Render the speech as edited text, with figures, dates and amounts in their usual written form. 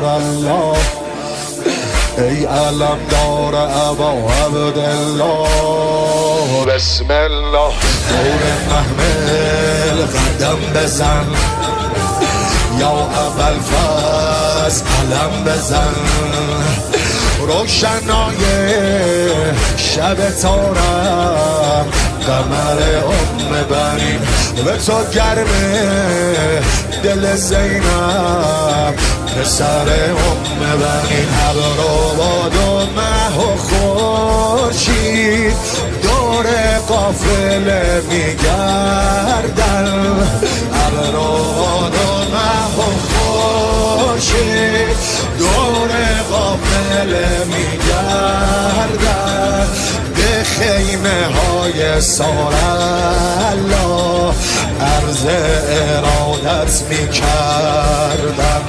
الله ای علم دار ابا عبدالله بسم الله دور محمل قدم بزن یا اول فاز علم بزن روشنای شب تارم قمر بنی به تو گرمه دل زینب پسر بنی ابروباد و مه و خورشید دور قافله میگردن ابروباد و مه و خورشید دور قافله میگردن به خیمه های سارالله عرض ارادت میکردم